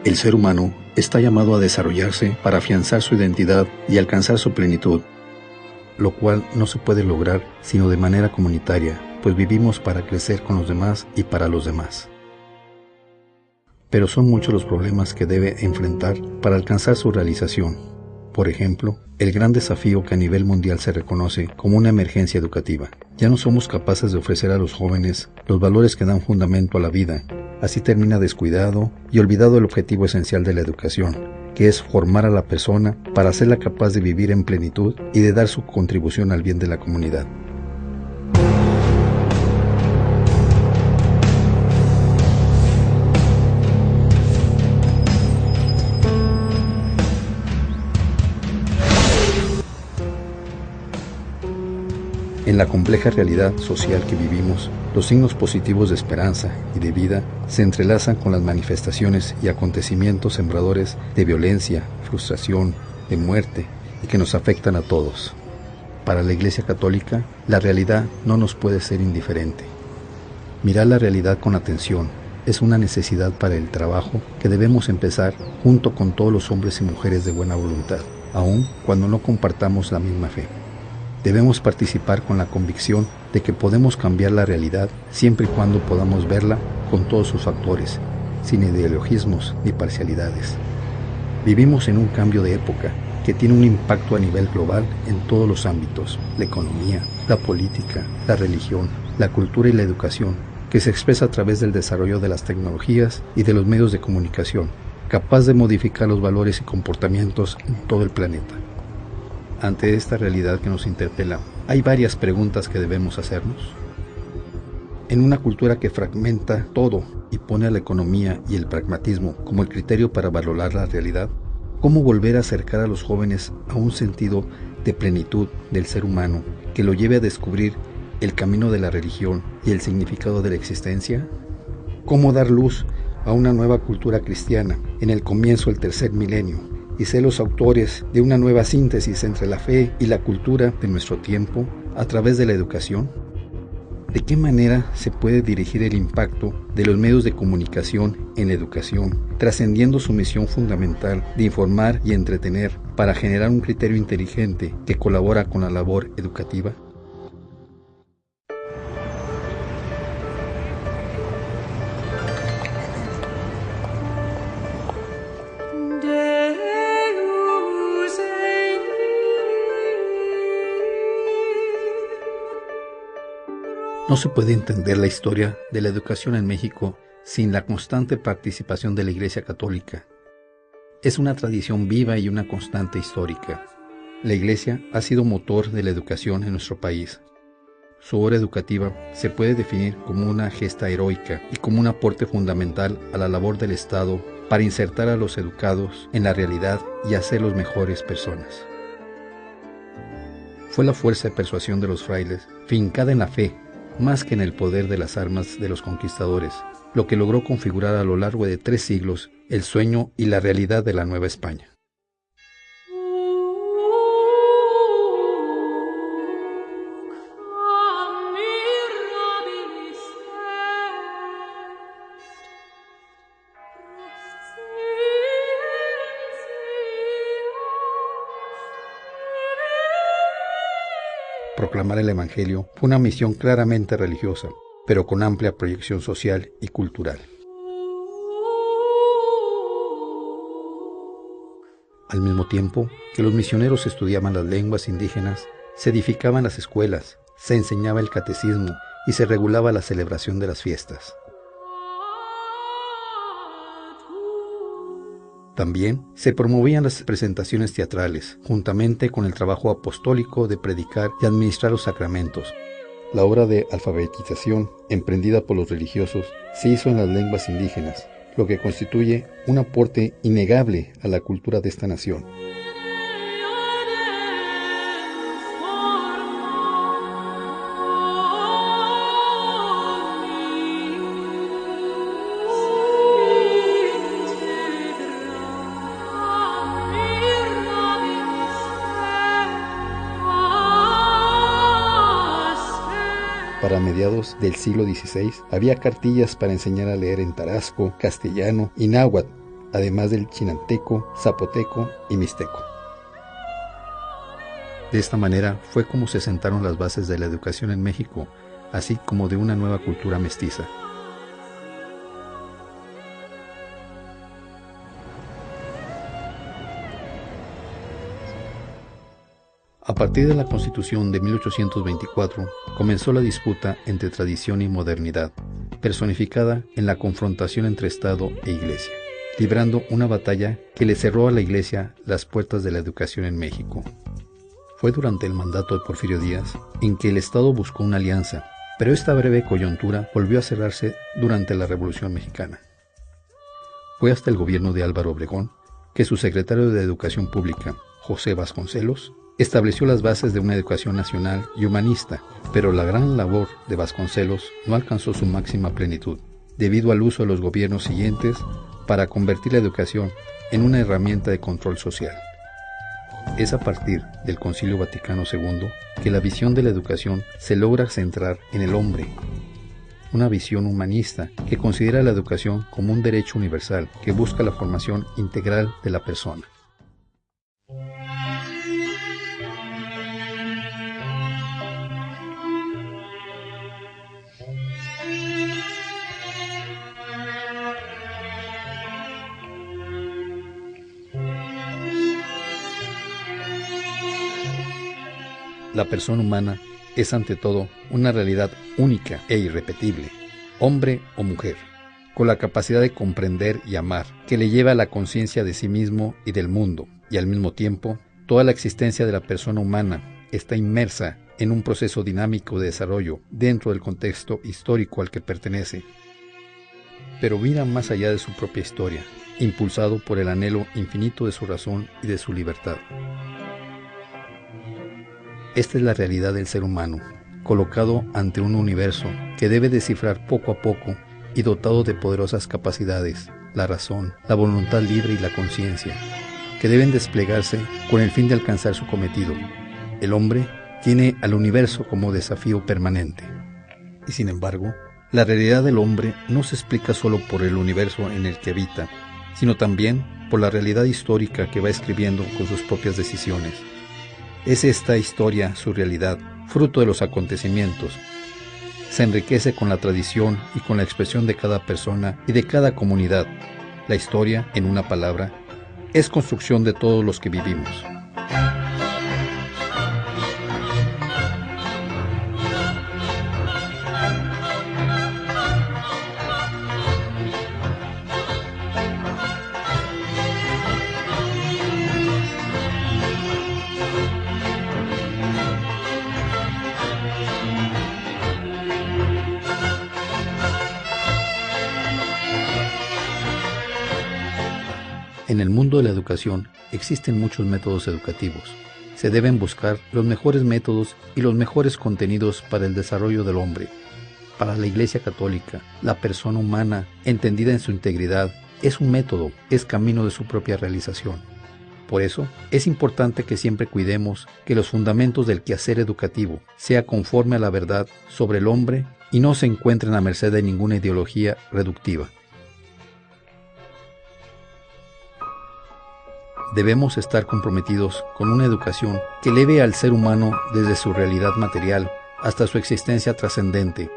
El ser humano está llamado a desarrollarse para afianzar su identidad y alcanzar su plenitud, lo cual no se puede lograr sino de manera comunitaria, pues vivimos para crecer con los demás y para los demás. Pero son muchos los problemas que debe enfrentar para alcanzar su realización. Por ejemplo, el gran desafío que a nivel mundial se reconoce como una emergencia educativa. Ya no somos capaces de ofrecer a los jóvenes los valores que dan fundamento a la vida. Así termina descuidado y olvidado el objetivo esencial de la educación, que es formar a la persona para hacerla capaz de vivir en plenitud y de dar su contribución al bien de la comunidad. En la compleja realidad social que vivimos, los signos positivos de esperanza y de vida se entrelazan con las manifestaciones y acontecimientos sembradores de violencia, frustración, de muerte y que nos afectan a todos. Para la Iglesia Católica, la realidad no nos puede ser indiferente. Mirar la realidad con atención es una necesidad para el trabajo que debemos empezar junto con todos los hombres y mujeres de buena voluntad, aun cuando no compartamos la misma fe. Debemos participar con la convicción de que podemos cambiar la realidad siempre y cuando podamos verla con todos sus factores, sin ideologismos ni parcialidades. Vivimos en un cambio de época que tiene un impacto a nivel global en todos los ámbitos: la economía, la política, la religión, la cultura y la educación, que se expresa a través del desarrollo de las tecnologías y de los medios de comunicación, capaz de modificar los valores y comportamientos en todo el planeta. Ante esta realidad que nos interpela, hay varias preguntas que debemos hacernos. En una cultura que fragmenta todo y pone a la economía y el pragmatismo como el criterio para valorar la realidad, ¿cómo volver a acercar a los jóvenes a un sentido de plenitud del ser humano que lo lleve a descubrir el camino de la religión y el significado de la existencia? ¿Cómo dar luz a una nueva cultura cristiana en el comienzo del tercer milenio y ser los autores de una nueva síntesis entre la fe y la cultura de nuestro tiempo a través de la educación? ¿De qué manera se puede dirigir el impacto de los medios de comunicación en la educación, trascendiendo su misión fundamental de informar y entretener para generar un criterio inteligente que colabora con la labor educativa? No se puede entender la historia de la educación en México sin la constante participación de la Iglesia Católica. Es una tradición viva y una constante histórica. La Iglesia ha sido motor de la educación en nuestro país. Su obra educativa se puede definir como una gesta heroica y como un aporte fundamental a la labor del Estado para insertar a los educados en la realidad y hacerlos mejores personas. Fue la fuerza de persuasión de los frailes, fincada en la fe, más que en el poder de las armas de los conquistadores, lo que logró configurar a lo largo de 3 siglos el sueño y la realidad de la Nueva España. Proclamar el Evangelio fue una misión claramente religiosa, pero con amplia proyección social y cultural. Al mismo tiempo que los misioneros estudiaban las lenguas indígenas, se edificaban las escuelas, se enseñaba el catecismo y se regulaba la celebración de las fiestas. También se promovían las presentaciones teatrales, juntamente con el trabajo apostólico de predicar y administrar los sacramentos. La obra de alfabetización emprendida por los religiosos se hizo en las lenguas indígenas, lo que constituye un aporte innegable a la cultura de esta nación. Para mediados del siglo XVI había cartillas para enseñar a leer en tarasco, castellano y náhuatl, además del chinanteco, zapoteco y mixteco. De esta manera fue como se sentaron las bases de la educación en México, así como de una nueva cultura mestiza. A partir de la Constitución de 1824, comenzó la disputa entre tradición y modernidad, personificada en la confrontación entre Estado e Iglesia, librando una batalla que le cerró a la Iglesia las puertas de la educación en México. Fue durante el mandato de Porfirio Díaz en que el Estado buscó una alianza, pero esta breve coyuntura volvió a cerrarse durante la Revolución Mexicana. Fue hasta el gobierno de Álvaro Obregón que su secretario de Educación Pública, José Vasconcelos, estableció las bases de una educación nacional y humanista, pero la gran labor de Vasconcelos no alcanzó su máxima plenitud, debido al uso de los gobiernos siguientes para convertir la educación en una herramienta de control social. Es a partir del Concilio Vaticano II que la visión de la educación se logra centrar en el hombre, una visión humanista que considera la educación como un derecho universal que busca la formación integral de la persona. La persona humana es ante todo una realidad única e irrepetible, hombre o mujer, con la capacidad de comprender y amar, que le lleva a la conciencia de sí mismo y del mundo, y al mismo tiempo, toda la existencia de la persona humana está inmersa en un proceso dinámico de desarrollo dentro del contexto histórico al que pertenece, pero mira más allá de su propia historia, impulsado por el anhelo infinito de su razón y de su libertad. Esta es la realidad del ser humano, colocado ante un universo que debe descifrar poco a poco y dotado de poderosas capacidades, la razón, la voluntad libre y la conciencia, que deben desplegarse con el fin de alcanzar su cometido. El hombre tiene al universo como desafío permanente. Y sin embargo, la realidad del hombre no se explica solo por el universo en el que habita, sino también por la realidad histórica que va escribiendo con sus propias decisiones. Es esta historia su realidad, fruto de los acontecimientos. Se enriquece con la tradición y con la expresión de cada persona y de cada comunidad. La historia, en una palabra, es construcción de todos los que vivimos. En el mundo de la educación existen muchos métodos educativos. Se deben buscar los mejores métodos y los mejores contenidos para el desarrollo del hombre. Para la Iglesia Católica, la persona humana, entendida en su integridad, es un método, es camino de su propia realización. Por eso, es importante que siempre cuidemos que los fundamentos del quehacer educativo sea conforme a la verdad sobre el hombre y no se encuentren a merced de ninguna ideología reductiva. Debemos estar comprometidos con una educación que eleve al ser humano desde su realidad material hasta su existencia trascendente.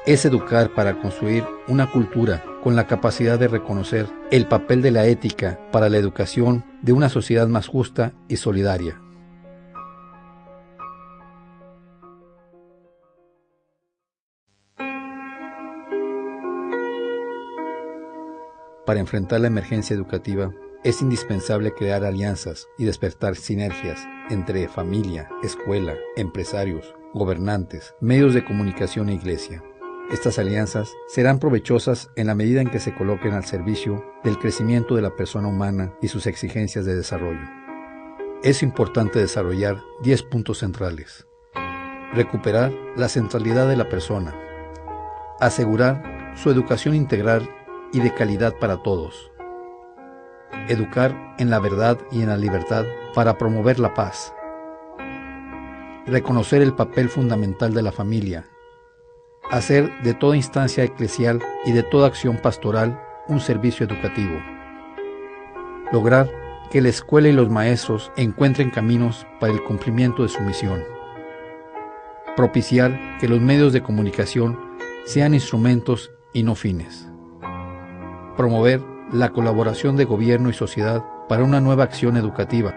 Es educar para construir una cultura con la capacidad de reconocer el papel de la ética para la educación de una sociedad más justa y solidaria. Para enfrentar la emergencia educativa, es indispensable crear alianzas y despertar sinergias entre familia, escuela, empresarios, gobernantes, medios de comunicación e iglesia. Estas alianzas serán provechosas en la medida en que se coloquen al servicio del crecimiento de la persona humana y sus exigencias de desarrollo. Es importante desarrollar 10 puntos centrales. Recuperar la centralidad de la persona. Asegurar su educación integral y de calidad para todos. Educar en la verdad y en la libertad para promover la paz. Reconocer el papel fundamental de la familia. Hacer de toda instancia eclesial y de toda acción pastoral un servicio educativo. Lograr que la escuela y los maestros encuentren caminos para el cumplimiento de su misión. Propiciar que los medios de comunicación sean instrumentos y no fines. Promover la colaboración de gobierno y sociedad para una nueva acción educativa.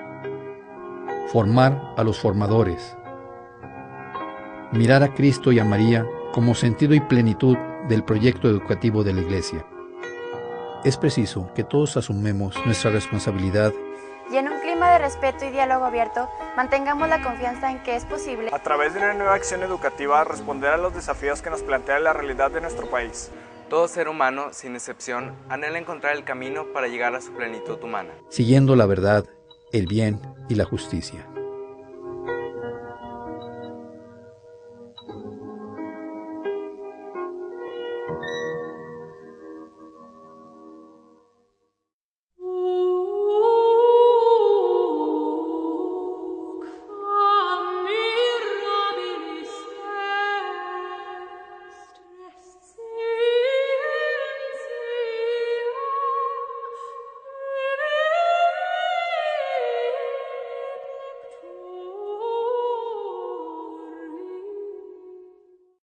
Formar a los formadores. Mirar a Cristo y a María como sentido y plenitud del proyecto educativo de la Iglesia. Es preciso que todos asumamos nuestra responsabilidad y en un clima de respeto y diálogo abierto, mantengamos la confianza en que es posible, a través de una nueva acción educativa, responder a los desafíos que nos plantea la realidad de nuestro país. Todo ser humano, sin excepción, anhela encontrar el camino para llegar a su plenitud humana, siguiendo la verdad, el bien y la justicia.